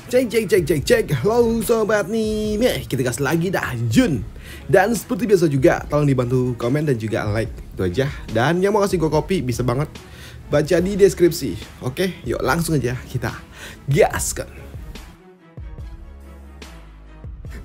Cek. Halo sobat nih. Kita gas lagi dah Jun. Dan seperti biasa juga, tolong dibantu komen dan juga like. Itu aja. Dan yang mau kasih gue kopi bisa banget baca di deskripsi. Oke, yuk langsung aja kita gaskan.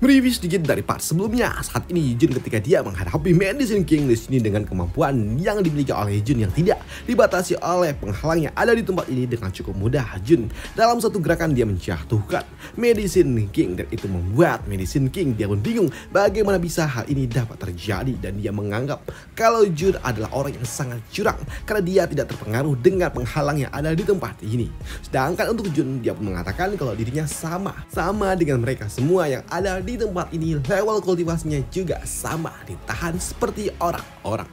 Mereview sedikit dari part sebelumnya. Saat ini Jun ketika dia menghadapi Medicine King di sini dengan kemampuan yang dimiliki oleh Jun yang tidak dibatasi oleh penghalang yang ada di tempat ini dengan cukup mudah. Jun dalam satu gerakan dia menjatuhkan Medicine King dan itu membuat Medicine King dia pun bingung bagaimana bisa hal ini dapat terjadi dan dia menganggap kalau Jun adalah orang yang sangat curang karena dia tidak terpengaruh dengan penghalang yang ada di tempat ini. Sedangkan untuk Jun dia pun mengatakan kalau dirinya sama dengan mereka semua yang ada di tempat ini, level kultivasinya juga sama, ditahan seperti orang-orang.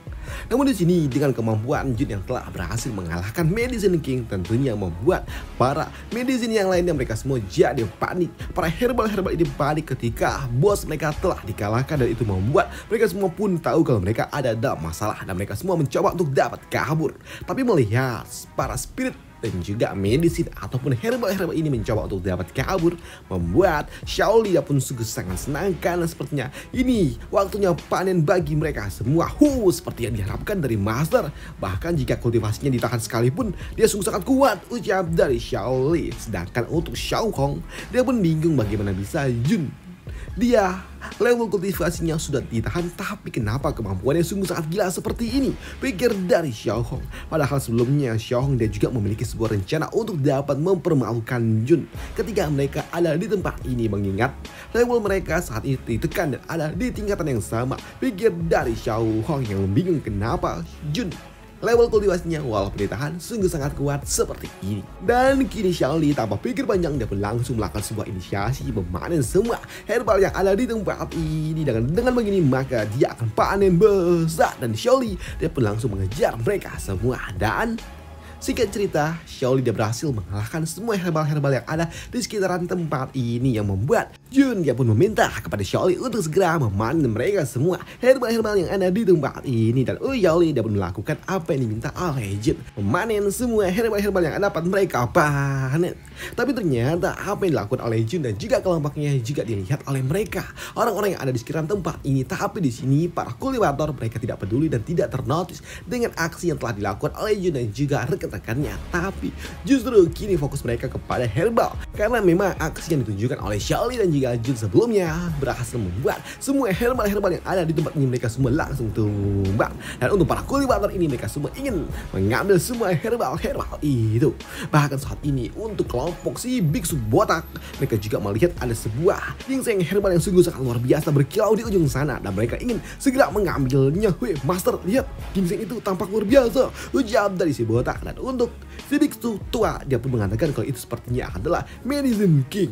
Namun di sini dengan kemampuan Jun yang telah berhasil mengalahkan Medicine King tentunya membuat para medicine yang lainnya mereka semua jadi panik. Para herbal ini panik ketika bos mereka telah dikalahkan dan itu membuat mereka semua pun tahu kalau mereka ada dalam masalah dan mereka semua mencoba untuk dapat kabur. Tapi melihat para spirit dan juga medicine ataupun herbal ini mencoba untuk dapat kabur, membuat Shaoli pun sungguh sangat senang karena sepertinya ini waktunya panen bagi mereka semua. Seperti yang diharapkan dari Master. Bahkan jika kultivasinya ditahan sekalipun, dia sungguh sangat kuat, ucap dari Shaoli. Sedangkan untuk Xiaohong, dia pun bingung bagaimana bisa Jun. Dia level kultivasinya sudah ditahan, tapi kenapa kemampuannya sungguh sangat gila seperti ini? Pikir dari Xiaohong. Padahal sebelumnya Xiaohong dia juga memiliki sebuah rencana untuk dapat mempermalukan Jun ketika mereka ada di tempat ini, mengingat level mereka saat ini ditekan dan ada di tingkatan yang sama. Pikir dari Xiaohong yang bingung kenapa Jun level kultivasinya walaupun ditahan sungguh sangat kuat seperti ini. Dan kini Shaoli tanpa pikir panjang dia pun langsung melakukan sebuah inisiasi memanen semua herbal yang ada di tempat ini. Dengan begini maka dia akan panen besar dan Shaoli dia pun langsung mengejar mereka semua. Dan singkat cerita, Shaoli dia berhasil mengalahkan semua herbal yang ada di sekitaran tempat ini yang membuat Jun dia pun meminta kepada Shaoli untuk segera memanen mereka semua herbal yang ada di tempat ini. Dan Shaoli dia pun melakukan apa yang diminta oleh Jun, memanen semua herbal yang dapat mereka panen. Tapi ternyata apa yang dilakukan oleh Jun dan juga kelompoknya juga dilihat oleh mereka orang-orang yang ada di sekitaran tempat ini. Tapi di sini para kultivator mereka tidak peduli dan tidak ternotis dengan aksi yang telah dilakukan oleh Jun dan juga rekan-rekannya. Tapi justru kini fokus mereka kepada herbal karena memang aksi yang ditunjukkan oleh Shaoli dan juga Jun sebelumnya berhasil membuat semua herbal yang ada di tempat ini mereka semua langsung tumbang. Dan untuk para kultivator ini mereka semua ingin mengambil semua herbal itu. Bahkan saat ini untuk kelompok si biksu botak mereka juga melihat ada sebuah ginseng herbal yang sungguh sangat luar biasa berkilau di ujung sana dan mereka ingin segera mengambilnya. Master, lihat ginseng itu tampak luar biasa, ucap dari si botak. Dan untuk si biksu tua dia pun mengatakan kalau itu sepertinya adalah Medicine King.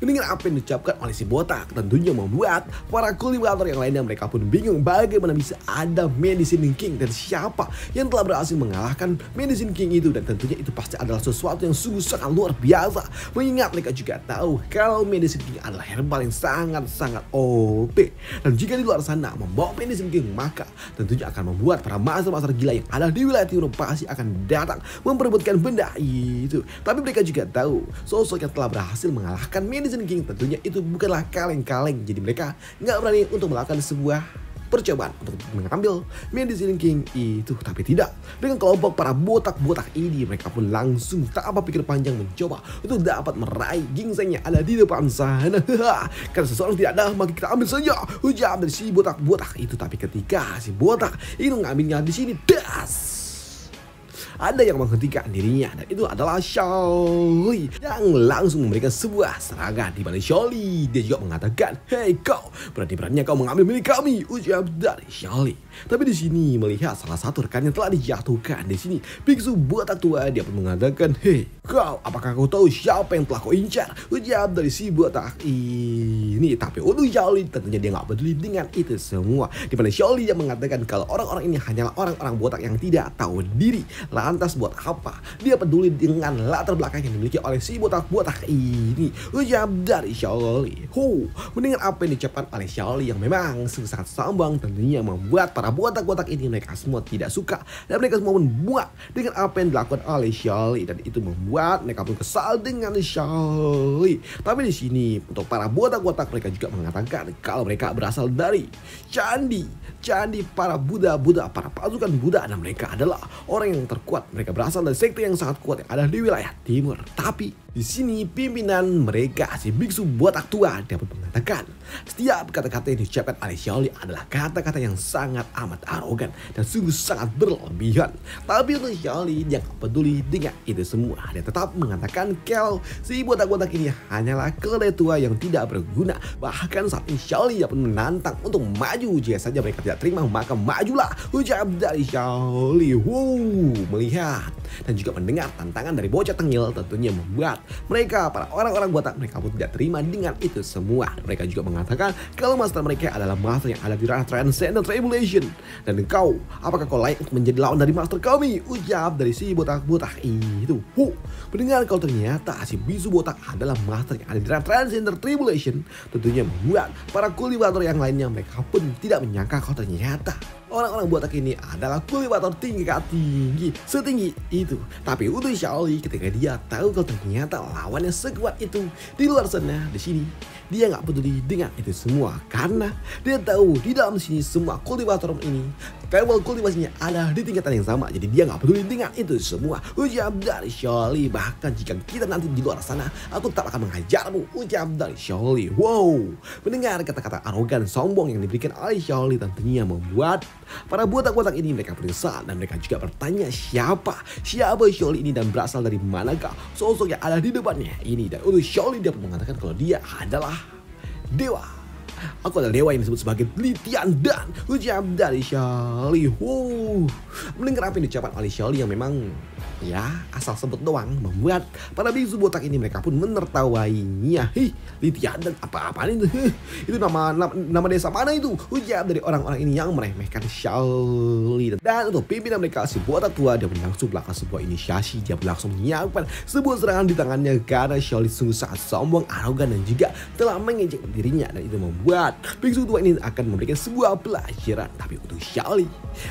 Dengan apa yang diucapkan oleh si botak tentunya membuat para kultivator yang lainnya mereka pun bingung bagaimana bisa ada Medicine King dan siapa yang telah berhasil mengalahkan Medicine King itu. Dan tentunya itu pasti adalah sesuatu yang sungguh sangat luar biasa, mengingat mereka juga tahu kalau Medicine King adalah herbal yang sangat OP. Dan jika di luar sana membawa Medicine King maka tentunya akan membuat para master gila yang ada di wilayah timur pasti akan datang memperebutkan benda itu. Tapi mereka juga tahu sosok yang telah berhasil mengalahkan Medicine King tentunya itu bukanlah kaleng-kaleng. Jadi mereka nggak berani untuk melakukan sebuah percobaan untuk mengambil Medicine King itu. Tapi tidak, dengan kelompok para botak ini mereka pun langsung tanpa pikir panjang mencoba untuk dapat meraih ginseng yang ada di depan sana. Karena seseorang tidak ada maka kita ambil saja, ucap dari si botak itu. Tapi ketika si botak itu mengambilnya di sini, ada yang menghentikan dirinya dan itu adalah Shaoli yang langsung memberikan sebuah serangan. Di mana Shaoli dia juga mengatakan, "Hei kau, berani-beraninya kau mengambil milik kami," ucap dari Shaoli. Tapi di sini melihat salah satu rekannya telah dijatuhkan. Di sini biksu botak tua dia pun mengatakan, "Hei kau, apakah kau tahu siapa yang telah kau incar?" ucap dari si botak ini. Tapi untuk Shaoli tentunya dia nggak peduli dengan itu semua. Di mana Shaoli yang mengatakan kalau orang-orang ini hanyalah orang-orang botak yang tidak tahu diri. Lantas buat apa dia peduli dengan latar belakang yang dimiliki oleh si botak-botak ini? Ucap dari Xiaoli. Mendengar apa yang diucapkan oleh Xiaoli yang memang sangat sombong, tentunya membuat para botak-botak ini mereka semua tidak suka dan mereka semua pun muak dengan apa yang dilakukan oleh Xiaoli, dan itu membuat mereka pun kesal dengan Xiaoli. Tapi di sini untuk para botak-botak mereka juga mengatakan kalau mereka berasal dari candi para Buddha, para pasukan Buddha, dan mereka adalah orang yang terkuat. Mereka berasal dari sekte yang sangat kuat yang ada di wilayah timur. Tapi di sini pimpinan mereka, si biksu botak tua, dapat mengatakan setiap kata-kata yang diucapkan oleh Xiaoli adalah kata-kata yang sangat amat arogan dan sungguh sangat berlebihan. Tapi untuk Xiaoli dia gak peduli dengan itu semua. Dia tetap mengatakan kalau si botak-botak ini hanyalah keledai tua yang tidak berguna. Bahkan saat ini Xiaoli pun menantang untuk maju. Jika saja mereka tidak terima maka majulah, ucap dari Xiaoli. Melihat dan juga mendengar tantangan dari bocah tengil tentunya membuat mereka, para orang-orang botak, mereka pun tidak terima dengan itu semua. Mereka juga mengatakan kalau master mereka adalah master yang ada di ranah Transcendent Revelation. Dan engkau, apakah kau layak untuk menjadi lawan dari master kami? Ucap dari si botak-botak itu. Mendengar kalau ternyata si bisu botak adalah master yang ada di ranah Transcendent Revelation, tentunya membuat para kultivator yang lainnya mereka pun tidak menyangka kalau ternyata orang-orang botak ini adalah kultivator tinggi setinggi itu. Tapi untuk Xiaoli ketika dia tahu kalau ternyata lawannya sekuat itu di luar sana, di sini dia nggak peduli dengan itu semua karena dia tahu di dalam sini semua kultivator ini level kultivasinya ada di tingkatan yang sama. Jadi dia nggak peduli dengan itu semua. Ucap dari Xiaoli. Bahkan jika kita nanti di luar sana, aku tetap akan mengajarmu. Ucap dari Xiaoli. Mendengar kata-kata arogan sombong yang diberikan oleh Xiaoli tentunya membuat para botak-botak ini mereka menyesal dan mereka juga bertanya siapa Xiaoli ini dan berasal dari manakah sosok yang ada di depannya ini. Dan untuk Xiaoli dia pun mengatakan kalau dia adalah dewa. Aku adalah dewa yang disebut sebagai Litian, dan ucap dari Xiaoli. Mendengar apa yang diucapkan oleh Xiaoli yang memang ya asal sebut doang membuat para biksu botak ini mereka pun menertawainya. Litian dan apa-apaan itu? Itu nama desa mana itu? Ucap dari orang-orang ini yang meremehkan Xiaoli. Dan untuk pimpinan mereka, si botak tua, dia langsung melakukan sebuah inisiasi. Dia langsung menyiapkan sebuah serangan di tangannya karena Xiaoli sungguh sangat sombong, arogan, dan juga telah mengejek dirinya, dan itu membuat biksu tua ini akan memberikan sebuah pelajaran. Tapi untuk Xiaoli,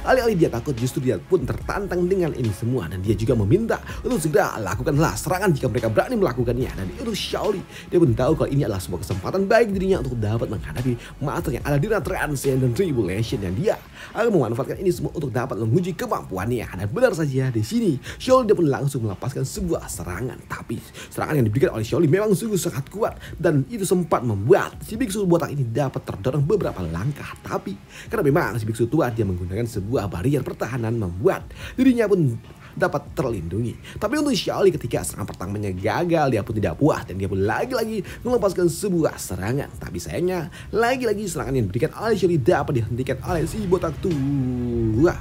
alih-alih dia takut, justru dia pun tertantang dengan ini semua, dan dia juga meminta untuk segera lakukanlah serangan jika mereka berani melakukannya. Dan itu Xiaoli, dia pun tahu kalau ini adalah sebuah kesempatan baik dirinya untuk dapat menghadapi master yang ada di Transcendent Revelation, dan dia akan memanfaatkan ini semua untuk dapat menguji kemampuannya. Dan benar saja di sini Xiaoli dia pun langsung melepaskan sebuah serangan. Tapi serangan yang diberikan oleh Xiaoli memang sungguh sangat kuat, dan itu sempat membuat si biksu botak ini dapat terdorong beberapa langkah. Tapi karena memang si biksu tua dia menggunakan sebuah barrier pertahanan membuat dirinya pun dapat terlindungi. Tapi untuk Xiaoli ketika serangan pertamanya gagal, dia pun tidak puas dan dia pun lagi-lagi melepaskan sebuah serangan. Tapi sayangnya lagi-lagi serangan yang diberikan oleh Xiaoli dapat dihentikan oleh si botak tua.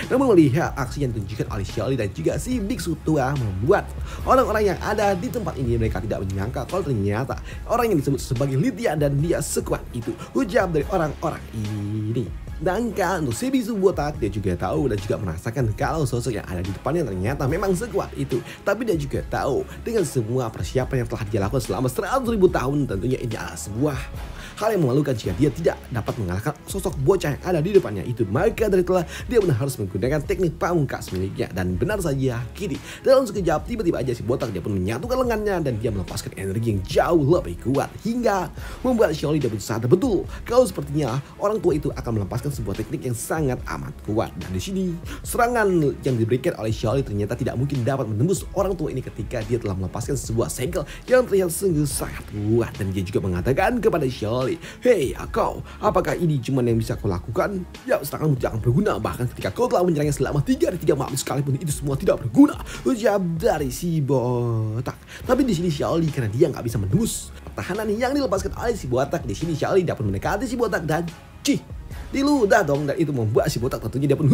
Namun melihat aksi yang ditunjukkan oleh Xiaoli dan juga si biksu tua membuat orang-orang yang ada di tempat ini mereka tidak menyangka kalau ternyata orang yang disebut sebagai Litian dan dia sekuat itu. Ucap dari orang-orang ini. Dan kan untuk si biksu botak, dia juga tahu dan juga merasakan kalau sosok yang ada di depannya ternyata memang sekuat itu. Tapi dia juga tahu dengan semua persiapan yang telah dia lakukan selama 100.000 tahun, tentunya ini adalah sebuah hal yang memalukan jika dia tidak dapat mengalahkan sosok bocah yang ada di depannya itu. Maka dari itulah dia benar harus menggunakan teknik pamungkas miliknya. Dan benar saja kini dalam sekejap tiba-tiba aja si botak dia pun menyatukan lengannya dan dia melepaskan energi yang jauh lebih kuat hingga membuat Xiaoli dia pun sadar betul kalau sepertinya orang tua itu akan melepaskan sebuah teknik yang sangat amat kuat. Dan di sini serangan yang diberikan oleh Xiaoli ternyata tidak mungkin dapat menembus orang tua ini ketika dia telah melepaskan sebuah segel yang terlihat sungguh sangat kuat. Dan dia juga mengatakan kepada Xiaoli, "Hei kau, apakah ini cuma yang bisa kau lakukan? Ya seranganmu tidak akan berguna, bahkan ketika kau telah menyerangnya selama 3 hari 3 malam sekalipun itu semua tidak berguna." Ucap dari si botak. Tapi di sini Xiaoli karena dia nggak bisa menembus pertahanan yang dilepaskan oleh si botak, di sini Xiaoli dapat mendekati si botak dan diludah dong, dan itu membuat si botak tentunya dia pun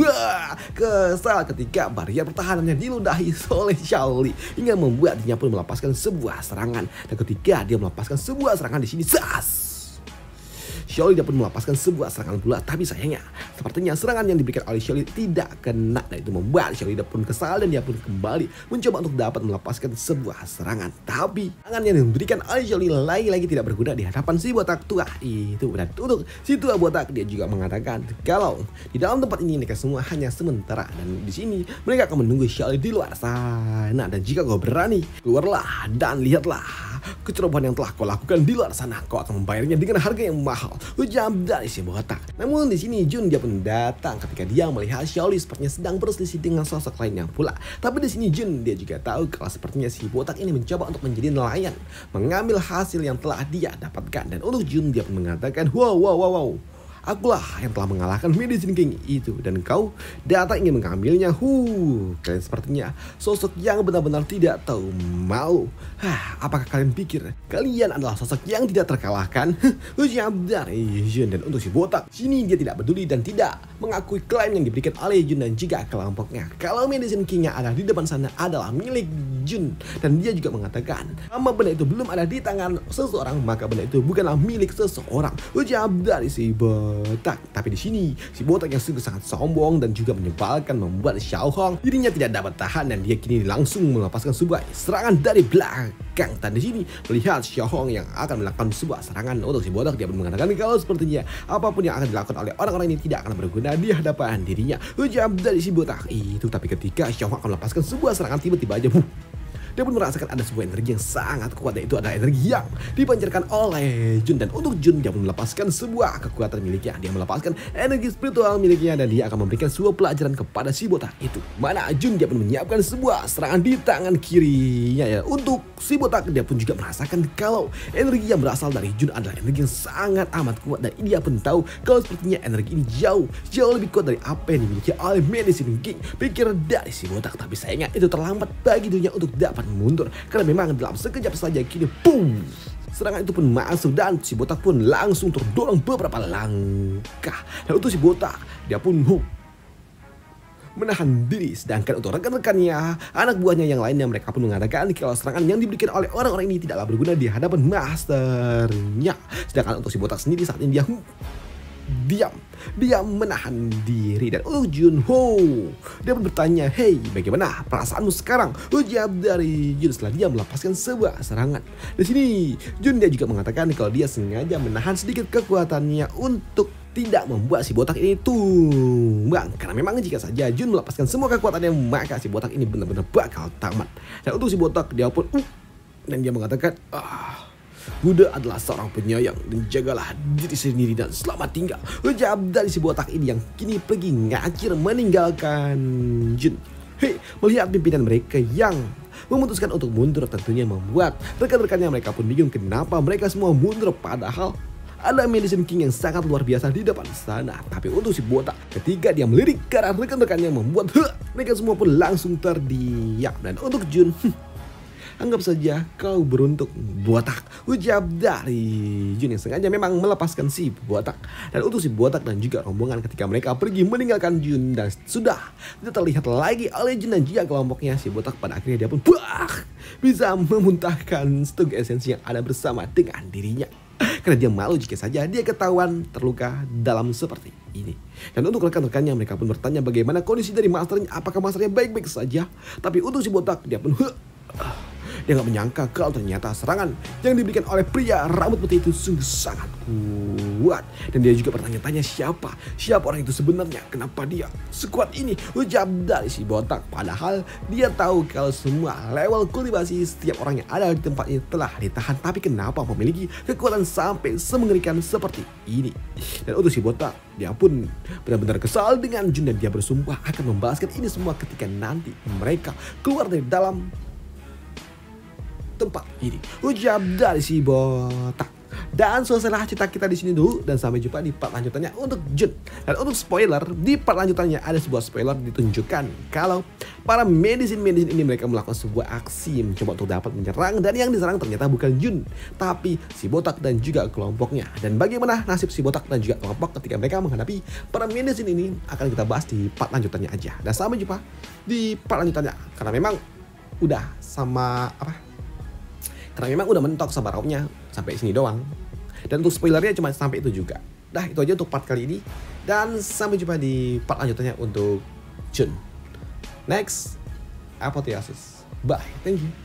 kesal ketika barrier pertahanannya diludahi oleh Xiaoli hingga membuat dia pun melepaskan sebuah serangan. Dan ketika dia melepaskan sebuah serangan di sini, Xiaoli dia pun melepaskan sebuah serangan pula, tapi sayangnya sepertinya serangan yang diberikan oleh Xiaoli tidak kena, dan itu membuat Xiaoli dia pun kesal dan dia pun kembali mencoba untuk dapat melepaskan sebuah serangan. Tapi serangan yang diberikan oleh Xiaoli lagi-lagi tidak berguna di hadapan si botak tua itu. Dan untuk si tua botak dia juga mengatakan kalau di dalam tempat ini mereka semua hanya sementara, dan di sini mereka akan menunggu Xiaoli di luar sana. Dan jika kau berani, keluarlah dan lihatlah kecerobohan yang telah kau lakukan di luar sana. Kau akan membayarnya dengan harga yang mahal, ujar dari si botak. Namun di sini Jun dia pun datang ketika dia melihat Xiaoli sepertinya sedang berselisih dengan sosok lainnya pula. Tapi di sini Jun dia juga tahu kalau sepertinya si botak ini mencoba untuk menjadi nelayan, mengambil hasil yang telah dia dapatkan. Dan untuk Jun dia pun mengatakan, wow, akulah yang telah mengalahkan Medicine King itu, dan kau datang ingin mengambilnya. Kalian sepertinya sosok yang benar-benar tidak tahu malu. Apakah kalian pikir kalian adalah sosok yang tidak terkalahkan? Ucap dari Jun. Dan untuk si botak, sini dia tidak peduli dan tidak mengakui klaim yang diberikan oleh Jun dan juga kelompoknya kalau Medicine King yang ada di depan sana adalah milik Jun. Dan dia juga mengatakan, sama benda itu belum ada di tangan seseorang, maka benda itu bukanlah milik seseorang. Ucap dari si botak. Tapi di sini si botak yang sungguh sangat sombong dan juga menyebalkan membuat Xiao Hong dirinya tidak dapat tahan, dan dia kini langsung melepaskan sebuah serangan dari belakang. Dan di sini melihat Xiao Hong yang akan melakukan sebuah serangan untuk si botak, dia pun mengatakan kalau sepertinya apapun yang akan dilakukan oleh orang-orang ini tidak akan berguna di hadapan dirinya. Ucap dari si botak itu. Tapi ketika Xiao Hong akan melepaskan sebuah serangan, tiba-tiba aja dia pun merasakan ada sebuah energi yang sangat kuat, dan itu adalah energi yang dipancarkan oleh Jun. Dan untuk Jun dia pun melepaskan sebuah kekuatan miliknya, dia melepaskan energi spiritual miliknya, dan dia akan memberikan sebuah pelajaran kepada si botak itu. Mana Jun dia pun menyiapkan sebuah serangan di tangan kirinya ya. Untuk si botak dia pun juga merasakan kalau energi yang berasal dari Jun adalah energi yang sangat amat kuat, dan dia pun tahu kalau sepertinya energi ini jauh lebih kuat dari apa yang dimiliki oleh Medicine King, pikir dari si botak. Tapi sayangnya itu terlambat bagi dunia untuk dapat mundur, karena memang dalam sekejap saja kini serangan itu pun masuk, dan si botak pun langsung terdorong beberapa langkah. Dan untuk si botak dia pun menahan diri, sedangkan untuk rekan-rekannya, anak buahnya yang lainnya, mereka pun mengatakan kalau serangan yang diberikan oleh orang-orang ini tidaklah berguna di hadapan masternya. Sedangkan untuk si botak sendiri saat ini dia menahan diri. Dan Junho dia pun bertanya, hey, bagaimana perasaanmu sekarang? Ucap dari Jun setelah dia melepaskan sebuah serangan. Di sini Jun dia juga mengatakan kalau dia sengaja menahan sedikit kekuatannya untuk tidak membuat si botak ini tumbang, karena memang jika saja Jun melepaskan semua kekuatannya, maka si botak ini benar-benar bakal tamat. Dan untuk si botak dia pun dan dia mengatakan, Buddha adalah seorang penyayang, dan jagalah diri sendiri dan selamat tinggal. Ucap dari si botak ini yang kini pergi ngacir meninggalkan Jun. Melihat pimpinan mereka yang memutuskan untuk mundur tentunya membuat rekan-rekannya mereka pun bingung kenapa mereka semua mundur, padahal ada Medicine King yang sangat luar biasa di depan sana. Tapi untuk si botak, ketika dia melirik ke arah rekan-rekannya membuat mereka semua pun langsung terdiam. Dan untuk Jun, anggap saja kau beruntung botak, ucap dari Jun yang sengaja memang melepaskan si botak. Dan untuk si botak dan juga rombongan ketika mereka pergi meninggalkan Jun dan sudah tidak terlihat lagi oleh Jun dan juga kelompoknya, si botak pada akhirnya dia pun bisa memuntahkan setengah esensi yang ada bersama dengan dirinya, karena dia malu jika saja dia ketahuan terluka dalam seperti ini. Dan untuk rekan-rekannya, mereka pun bertanya bagaimana kondisi dari masternya, apakah masternya baik-baik saja. Tapi untuk si botak dia pun dia nggak menyangka kalau ternyata serangan yang diberikan oleh pria rambut putih itu sungguh sangat kuat. Dan dia juga bertanya-tanya siapa orang itu sebenarnya, kenapa dia sekuat ini, ucap dari si botak. Padahal dia tahu kalau semua level kultivasi setiap orang yang ada di tempat ini telah ditahan, tapi kenapa memiliki kekuatan sampai semengerikan seperti ini. Dan untuk si botak, dia pun benar-benar kesal dengan Jun, dan dia bersumpah akan membalaskan ini semua ketika nanti mereka keluar dari dalam tempat ini, ucap dari si botak. Dan selesailah cerita kita di sini dulu, dan sampai jumpa di part lanjutannya untuk Jun. Dan untuk spoiler, di part lanjutannya ada sebuah spoiler ditunjukkan kalau para medicine ini mereka melakukan sebuah aksi mencoba untuk dapat menyerang, dan yang diserang ternyata bukan Jun tapi si botak dan juga kelompoknya. Dan bagaimana nasib si botak dan juga kelompok ketika mereka menghadapi para medicine ini akan kita bahas di part lanjutannya aja. Dan sampai jumpa di part lanjutannya, karena memang udah mentok sama rautnya sampai sini doang. Dan untuk spoilernya cuma sampai itu juga. Dah, itu aja untuk part kali ini. Dan sampai jumpa di part lanjutannya untuk Jun. Next, Apotheosis. Bye, thank you.